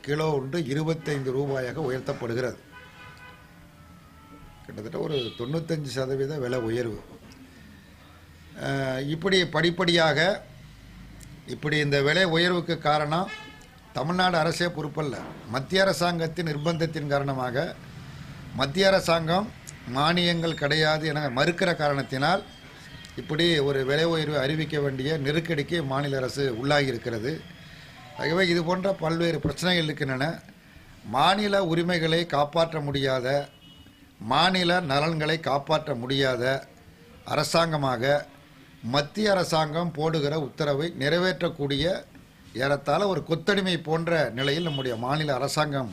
Kilo ஒன்று 25 ரூபாயாக உயர்த்தப்படுகிறது. கிட்டத்தட்ட ஒரு 95% விலை உயர்வு. இப்படி படிப்படியாக இந்த விலை உயர்வுக்கு காரணம் தமிழ்நாடு அரசே பொறுப்பல்ல. மத்திய அரசாங்கத்தின் நிர்பந்தத்தின் காரணமாக மத்திய அரசாங்கம் மானியங்கள் கிடையாது என மறுக்கிற காரணத்தினால் இப்படி ஒரு விலை உயர்வை அறிவிக்க வேண்டிய நெருக்கடிக்கு மாநில அரசு உள்ளாகி இருக்கிறது. ஆகவே இது போன்ற பல்வேறு பிரச்சனைகள் இருக்கின்றன. மாநில உரிமைகளை காப்பாற்ற முடியாத, மாநில நலன்களை காப்பாற்ற முடியாத அரசாங்கமாக மத்திய அரசாங்கம் போடுகிற உத்தரவை நிறைவேற்றக்கூடிய ஏறத்தாழ ஒரு கொத்தடிமை போன்ற நிலையில் நம்முடைய மாநில அரசாங்கம்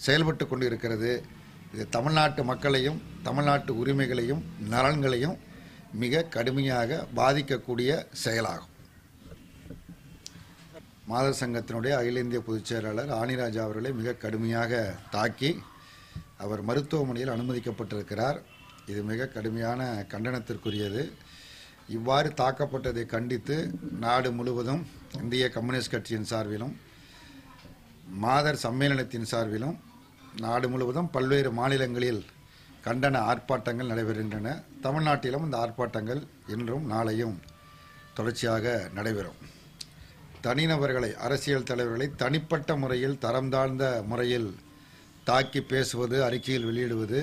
செயல்பட்டு கொண்டு இருக்கிறது. இது தமிழ்நாட்டு மக்களையும் தமிழ்நாட்டு உரிமைகளையும் நலன்களையும் மிக கடுமையாக பாதிக்கக்கூடிய செயலாகும். மாதர் சங்கத்தினுடைய அகில இந்திய பொதுச் செயலாளர் ஆணிராஜா அவர்களை மிக கடுமையாக தாக்கி அவர் மருத்துவமனையில் அனுமதிக்கப்பட்டிருக்கிறார். இது மிக கடுமையான கண்டனத்திற்குரியது. இவ்வாறு தாக்கப்பட்டதை கண்டித்து நாடு முழுவதும் இந்திய கம்யூனிஸ்ட் கட்சியின் சார்பிலும் மாதர் சம்மேளனத்தின் சார்பிலும் நாடு முழுவதும் பல்வேறு மாநிலங்களில் கண்டன ஆர்ப்பாட்டங்கள் நடைபெறுகின்றன. தமிழ்நாட்டிலும் இந்த ஆர்ப்பாட்டங்கள் இன்றும் நாளையும் தொடர்ச்சியாக நடைபெறும். தனிநபர்களை, அரசியல் தலைவர்களை தனிப்பட்ட முறையில் தரம் தாழ்ந்த முறையில் தாக்கி பேசுவது, அறிக்கையில் வெளியிடுவது,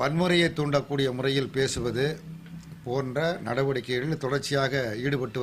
வன்முறையை தூண்டக்கூடிய முறையில் பேசுவது போன்ற நடவடிக்கைகளில் தொடர்ச்சியாக ஈடுபட்டு